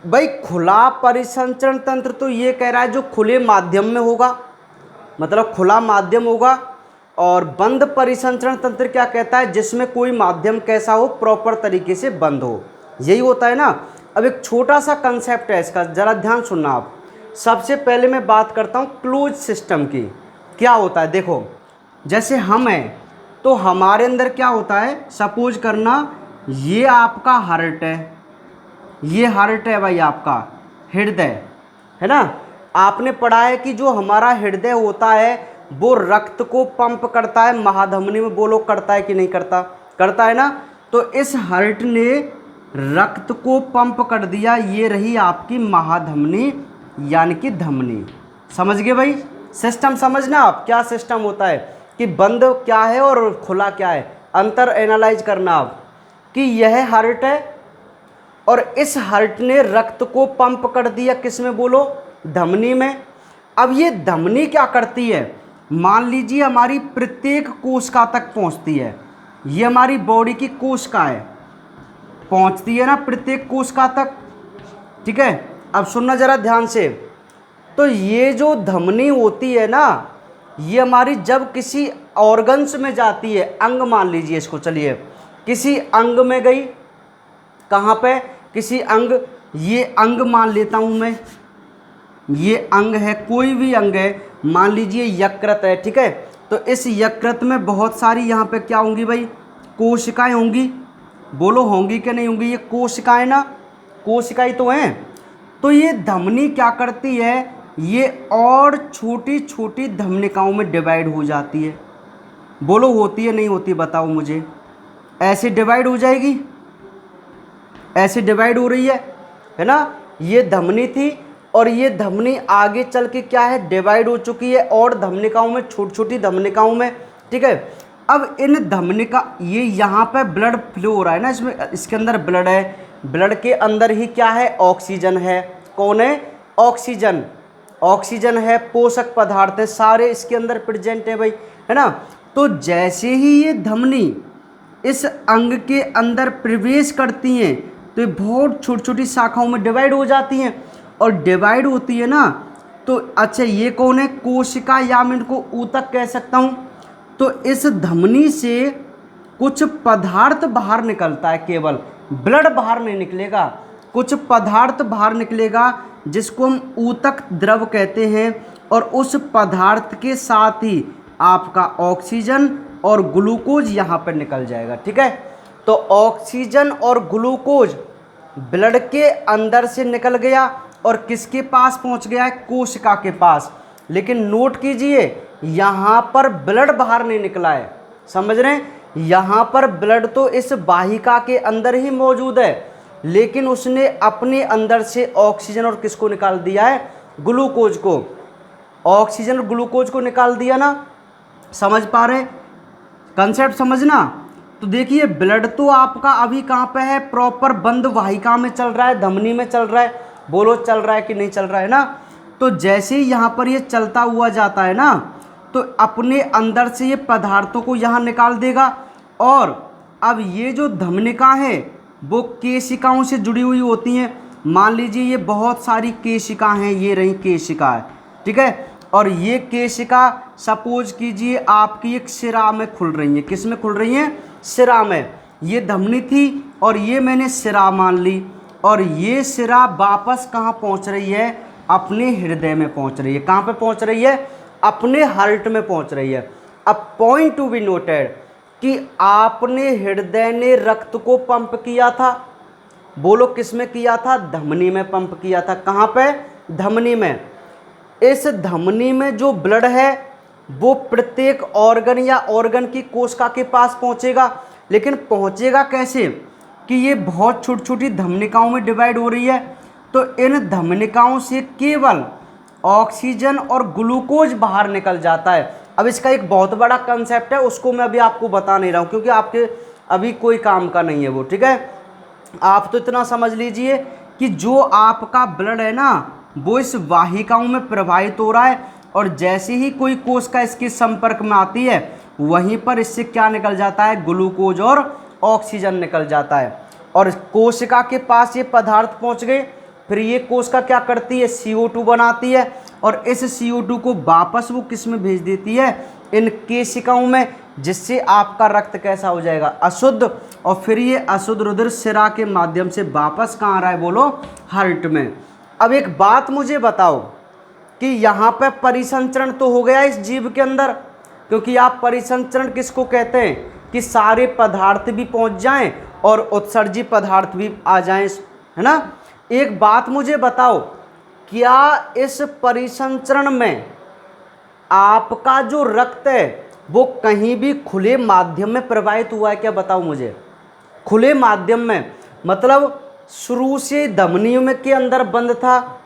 भाई। खुला परिसंचरण तंत्र तो ये कह रहा है जो खुले माध्यम में होगा, मतलब खुला माध्यम होगा। और बंद परिसंचरण तंत्र क्या कहता है, जिसमें कोई माध्यम कैसा हो, प्रॉपर तरीके से बंद हो, यही होता है ना। अब एक छोटा सा कंसेप्ट है इसका, जरा ध्यान सुनना आप। सबसे पहले मैं बात करता हूँ क्लोज सिस्टम की। क्या होता है, देखो जैसे हम हैं तो हमारे अंदर क्या होता है, सपोज करना ये आपका हार्ट है, ये हार्ट है भाई आपका हृदय, है ना। आपने पढ़ा है कि जो हमारा हृदय होता है वो रक्त को पंप करता है महाधमनी में। बोलो करता है कि नहीं करता? करता है ना। तो इस हार्ट ने रक्त को पंप कर दिया, ये रही आपकी महाधमनी यानी कि धमनी। समझ गए भाई? सिस्टम समझना आप, क्या सिस्टम होता है कि बंद क्या है और खुला क्या है, अंतर एनालाइज करना आप। कि यह हार्ट है और इस हार्ट ने रक्त को पंप कर दिया, किस में बोलो, धमनी में। अब ये धमनी क्या करती है, मान लीजिए हमारी प्रत्येक कोशिका तक पहुंचती है। ये हमारी बॉडी की कोशिका है, पहुंचती है ना प्रत्येक कोशिका तक। ठीक है, अब सुनना जरा ध्यान से। तो ये जो धमनी होती है ना, ये हमारी जब किसी ऑर्गन्स में जाती है, अंग मान लीजिए इसको, चलिए किसी अंग में गई, कहाँ पे, किसी अंग, ये अंग मान लेता हूँ मैं, ये अंग है, कोई भी अंग है, मान लीजिए यकृत है, ठीक है। तो इस यकृत में बहुत सारी यहाँ पे क्या होंगी भाई, कोशिकाएं होंगी। बोलो होंगी कि नहीं होंगी, ये कोशिकाएं ना, कोशिकाएं तो हैं। तो ये धमनी क्या करती है, ये और छोटी छोटी धमनिकाओं में डिवाइड हो जाती है। बोलो होती है नहीं होती, बताओ मुझे। ऐसे डिवाइड हो जाएगी, ऐसे डिवाइड हो रही है ना। ये धमनी थी और ये धमनी आगे चल के क्या है, डिवाइड हो चुकी है और धमनिकाओं में, छोटी छोटी धमनिकाओं में, ठीक है। अब इन धमनिका, ये यहाँ पे ब्लड फ्लो हो रहा है ना, इसमें, इसके अंदर ब्लड है, ब्लड के अंदर ही क्या है, ऑक्सीजन है। कौन है, ऑक्सीजन। ऑक्सीजन है, पोषक पदार्थ है, सारे इसके अंदर प्रेजेंट है भाई, है ना। तो जैसे ही ये धमनी इस अंग के अंदर प्रवेश करती हैं तो ये बहुत छोटी छोटी शाखाओं में डिवाइड हो जाती हैं, और डिवाइड होती है ना। तो अच्छा ये कौन है, कोशिका, या मैं इनको ऊतक कह सकता हूँ। तो इस धमनी से कुछ पदार्थ बाहर निकलता है, केवल ब्लड बाहर नहीं निकलेगा, कुछ पदार्थ बाहर निकलेगा जिसको हम ऊतक द्रव कहते हैं। और उस पदार्थ के साथ ही आपका ऑक्सीजन और ग्लूकोज यहाँ पर निकल जाएगा, ठीक है। तो ऑक्सीजन और ग्लूकोज ब्लड के अंदर से निकल गया और किसके पास पहुँच गया है, कोशिका के पास। लेकिन नोट कीजिए, यहाँ पर ब्लड बाहर नहीं निकला है, समझ रहे हैं। यहाँ पर ब्लड तो इस वाहिका के अंदर ही मौजूद है, लेकिन उसने अपने अंदर से ऑक्सीजन और किसको निकाल दिया है, ग्लूकोज को। ऑक्सीजन और ग्लूकोज को निकाल दिया ना, समझ पा रहे, कंसेप्ट समझना। तो देखिए ब्लड तो आपका अभी कहाँ पे है, प्रॉपर बंद वाहिका में चल रहा है, धमनी में चल रहा है। बोलो चल रहा है कि नहीं चल रहा है ना। तो जैसे ही यहाँ पर ये चलता हुआ जाता है ना, तो अपने अंदर से ये पदार्थों को यहाँ निकाल देगा। और अब ये जो धमनिका है वो केशिकाओं से जुड़ी हुई होती हैं। मान लीजिए ये बहुत सारी केशिका हैं, ये रही केशिका है, ठीक है। और ये केशिका सपोज कीजिए आपकी एक सिरा में खुल रही है। किस में खुल रही हैं, सिरा में। ये धमनी थी और ये मैंने सिरा मान ली, और ये सिरा वापस कहाँ पहुँच रही है, अपने हृदय में पहुँच रही है। कहाँ पे पहुँच रही है, अपने हार्ट में पहुँच रही है। अब पॉइंट टू बी नोटेड कि आपने हृदय ने रक्त को पंप किया था। बोलो किस में किया था, धमनी में पंप किया था। कहाँ पे, धमनी में। इस धमनी में जो ब्लड है वो प्रत्येक ऑर्गन या ऑर्गन की कोशिका के पास पहुंचेगा। लेकिन पहुंचेगा कैसे कि ये बहुत छोटी छोटी धमनिकाओं में डिवाइड हो रही है। तो इन धमनिकाओं से केवल ऑक्सीजन और ग्लूकोज बाहर निकल जाता है। अब इसका एक बहुत बड़ा कंसेप्ट है, उसको मैं अभी आपको बता नहीं रहा हूँ क्योंकि आपके अभी कोई काम का नहीं है वो, ठीक है। आप तो इतना समझ लीजिए कि जो आपका ब्लड है ना वो इस वाहिकाओं में प्रवाहित हो रहा है, और जैसे ही कोई कोशिका इसके संपर्क में आती है वहीं पर इससे क्या निकल जाता है, ग्लूकोज और ऑक्सीजन निकल जाता है। और कोशिका के पास ये पदार्थ पहुंच गए, फिर ये कोशिका क्या करती है, CO2 बनाती है, और इस CO2 को वापस वो किस में भेज देती है, इन केशिकाओं में, जिससे आपका रक्त कैसा हो जाएगा, अशुद्ध। और फिर ये अशुद्ध रुधिर सिरा के माध्यम से वापस कहाँ आ रहा है, बोलो हार्ट में। अब एक बात मुझे बताओ कि यहाँ पे परिसंचरण तो हो गया इस जीव के अंदर, क्योंकि आप परिसंचरण किसको कहते हैं कि सारे पदार्थ भी पहुँच जाएं और उत्सर्जी पदार्थ भी आ जाएं, है ना। एक बात मुझे बताओ, क्या इस परिसंचरण में आपका जो रक्त है वो कहीं भी खुले माध्यम में प्रवाहित हुआ है क्या, बताओ मुझे। खुले माध्यम में मतलब शुरू से धमनी में के अंदर बंद था,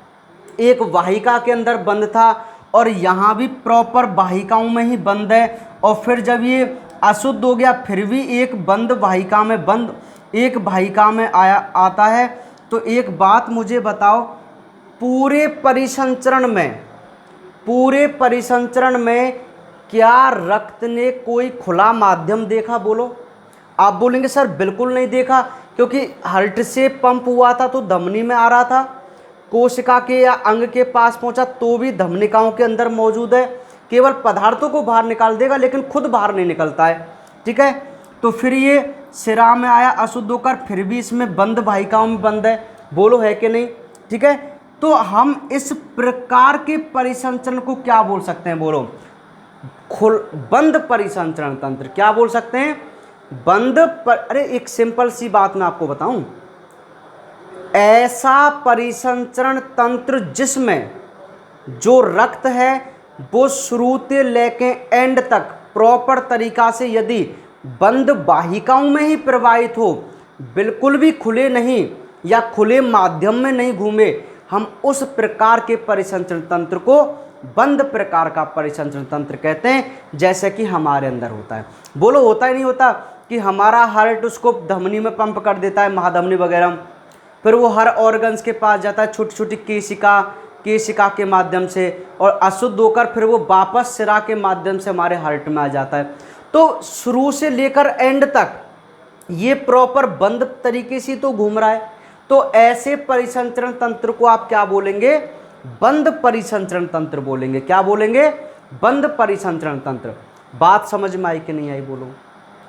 एक वाहिका के अंदर बंद था, और यहाँ भी प्रॉपर वाहिकाओं में ही बंद है। और फिर जब ये अशुद्ध हो गया फिर भी एक बंद वाहिका में, बंद एक वाहिका में आता है। तो एक बात मुझे बताओ, पूरे परिसंचरण में क्या रक्त ने कोई खुला माध्यम देखा, बोलो। आप बोलेंगे सर बिल्कुल नहीं देखा, क्योंकि हार्ट से पंप हुआ था तो धमनी में आ रहा था, कोशिका के या अंग के पास पहुंचा तो भी धमनिकाओं के अंदर मौजूद है, केवल पदार्थों को बाहर निकाल देगा लेकिन खुद बाहर नहीं निकलता है, ठीक है। तो फिर ये सिरा में आया अशुद्ध होकर, फिर भी इसमें बंद वाहिकाओं में बंद है, बोलो है कि नहीं, ठीक है। तो तो हम इस प्रकार के परिसंचरण को क्या बोल सकते हैं, बोलो? बंद परिसंचरण तंत्र। क्या बोल सकते हैं? अरे एक सिंपल सी बात मैं आपको बताऊं, ऐसा परिसंचरण तंत्र जिसमें जो रक्त है वो शुरू से लेके एंड तक प्रॉपर तरीका से यदि बंद वाहिकाओं में ही प्रवाहित हो, बिल्कुल भी खुले नहीं या खुले माध्यम में नहीं घूमे, हम उस प्रकार के परिसंचरण तंत्र को बंद प्रकार का परिसंचरण तंत्र कहते हैं, जैसे कि हमारे अंदर होता है। बोलो, होता ही नहीं होता कि हमारा हार्ट उसको धमनी में पंप कर देता है, महाधमनी वगैरह, फिर वो हर ऑर्गन्स के पास जाता है, छोटी छोटी केशिका के माध्यम से, और अशुद्ध होकर फिर वो वापस सिरा के माध्यम से हमारे हार्ट में आ जाता है। तो शुरू से लेकर एंड तक ये प्रॉपर बंद तरीके से तो घूम रहा है। तो ऐसे परिसंचरण तंत्र को आप क्या बोलेंगे? बंद परिसंचरण तंत्र बोलेंगे। क्या बोलेंगे? बंद परिसंचरण तंत्र। बात समझ में आई कि नहीं आई, बोलो?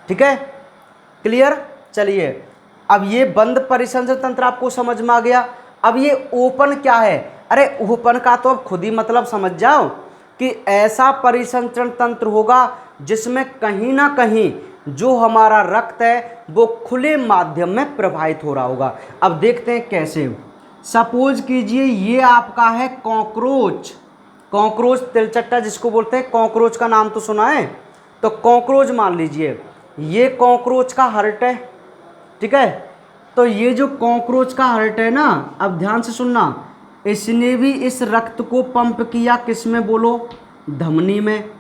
ठीक है, क्लियर? चलिए, अब ये बंद परिसंचरण तंत्र आपको समझ में आ गया। अब ये ओपन क्या है? अरे ओपन का तो अब खुद ही मतलब समझ जाओ कि ऐसा परिसंचरण तंत्र होगा जिसमें कहीं ना कहीं जो हमारा रक्त है वो खुले माध्यम में प्रवाहित हो रहा होगा। अब देखते हैं कैसे। सपोज कीजिए ये आपका है कॉकरोच, तिलचट्टा जिसको बोलते हैं, कॉकरोच का नाम तो सुना है। तो कॉकरोच मान लीजिए, ये कॉकरोच का हार्ट है, ठीक है। तो ये जो कॉकरोच का हार्ट है ना, अब ध्यान से सुनना, इसने भी इस रक्त को पंप किया किस में, बोलो? धमनी में।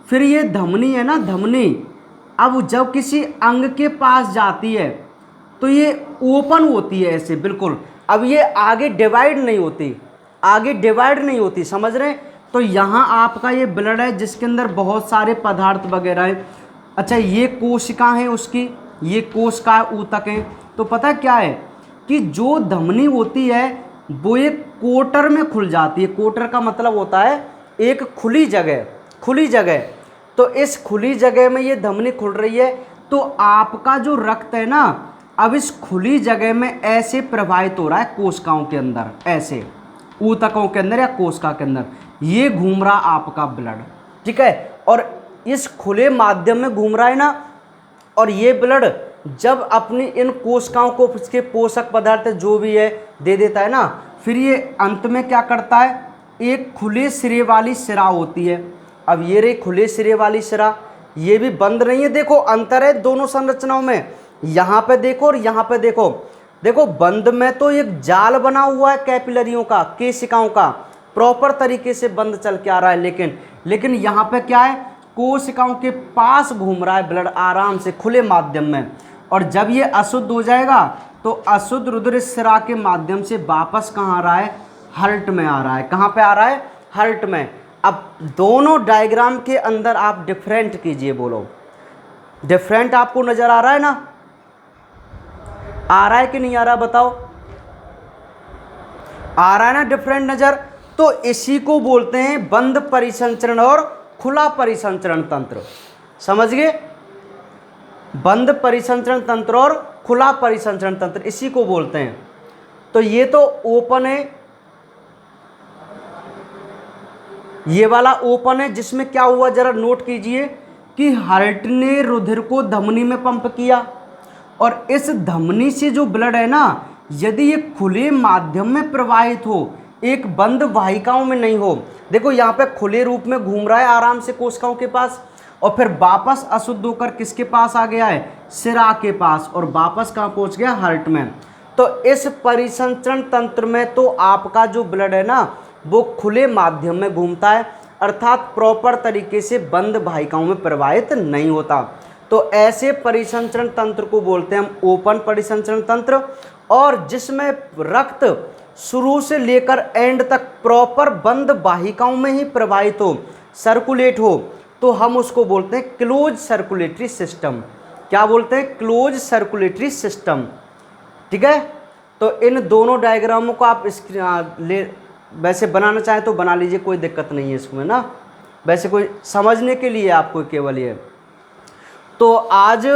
फिर ये धमनी है ना, धमनी अब जब किसी अंग के पास जाती है तो ये ओपन होती है ऐसे बिल्कुल। अब ये आगे डिवाइड नहीं होती, समझ रहे हैं? तो यहाँ आपका ये ब्लड है जिसके अंदर बहुत सारे पदार्थ वगैरह हैं। अच्छा, ये कोशिका है उसकी, ये कोशिका ऊतक है। तो पता क्या है कि जो धमनी होती है वो एक कोटर में खुल जाती है। कोटर का मतलब होता है एक खुली जगह। तो इस खुली जगह में ये धमनी खुल रही है, तो आपका जो रक्त है ना, अब इस खुली जगह में ऐसे प्रवाहित हो रहा है कोशिकाओं के अंदर, ऐसे ऊतकों के अंदर या कोशिका के अंदर ये घूम रहा आपका ब्लड, ठीक है। और इस खुले माध्यम में घूम रहा है ना, और ये ब्लड जब अपनी इन कोशिकाओं को इसके पोषक पदार्थ जो भी है दे देता है ना, फिर ये अंत में क्या करता है, एक खुले सिरे वाली सिरा होती है। अब ये रही खुले सिरे वाली सिरा, ये भी बंद नहीं है। देखो अंतर है दोनों संरचनाओं में, यहाँ पे देखो और यहाँ पे देखो। देखो बंद में तो एक जाल बना हुआ है कैपिलरियों का, केशिकाओं का, प्रॉपर तरीके से बंद चल के आ रहा है, लेकिन यहाँ पे क्या है, कोशिकाओं के पास घूम रहा है ब्लड आराम से खुले माध्यम में। और जब ये अशुद्ध हो जाएगा तो अशुद्ध रुधिर इस सिरा के माध्यम से वापस कहाँ आ रहा है, हार्ट में आ रहा है। कहाँ पे आ रहा है, हार्ट में। अब दोनों डायग्राम के अंदर आप डिफरेंट कीजिए, बोलो डिफरेंट आपको नजर आ रहा है ना, आ रहा है कि नहीं आ रहा, बताओ? आ रहा है ना डिफरेंट नजर? तो इसी को बोलते हैं बंद परिसंचरण और खुला परिसंचरण तंत्र। समझ गए? बंद परिसंचरण तंत्र और खुला परिसंचरण तंत्र इसी को बोलते हैं। तो ये तो ओपन है, ये वाला ओपन है, जिसमें क्या हुआ जरा नोट कीजिए कि हार्ट ने रुधिर को धमनी में पंप किया, और इस धमनी से जो ब्लड है ना, यदि ये खुले माध्यम में प्रवाहित हो, एक बंद वाहिकाओं में नहीं हो, देखो यहाँ पे खुले रूप में घूम रहा है आराम से कोशिकाओं के पास, और फिर वापस अशुद्ध होकर किसके पास आ गया है, सिरा के पास, और वापस कहाँ पहुँच गया, हार्ट में। तो इस परिसंचरण तंत्र में तो आपका जो ब्लड है ना वो खुले माध्यम में घूमता है, अर्थात प्रॉपर तरीके से बंद वाहिकाओं में प्रवाहित नहीं होता। तो ऐसे परिसंचरण तंत्र को बोलते हैं हम ओपन परिसंचरण तंत्र, और जिसमें रक्त शुरू से लेकर एंड तक प्रॉपर बंद वाहिकाओं में ही प्रवाहित हो, सर्कुलेट हो, तो हम उसको बोलते हैं क्लोज सर्कुलेटरी सिस्टम। क्या बोलते हैं, क्लोज सर्कुलेटरी सिस्टम, ठीक है। तो इन दोनों डायग्रामों को आप वैसे बनाना चाहें तो बना लीजिए, कोई दिक्कत नहीं है इसमें ना, वैसे कोई समझने के लिए आपको केवल ये। तो आज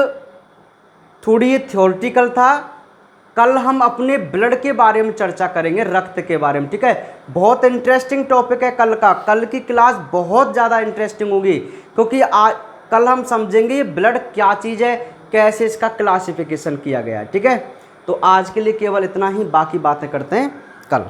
थोड़ी ये थ्योरेटिकल था, कल हम अपने ब्लड के बारे में चर्चा करेंगे, रक्त के बारे में, ठीक है। बहुत इंटरेस्टिंग टॉपिक है कल का, कल की क्लास बहुत ज़्यादा इंटरेस्टिंग होगी, क्योंकि कल हम समझेंगे ये ब्लड क्या चीज़ है, कैसे इसका क्लासिफिकेशन किया गया है, ठीक है। तो आज के लिए केवल इतना ही, बाकी बातें करते हैं कल।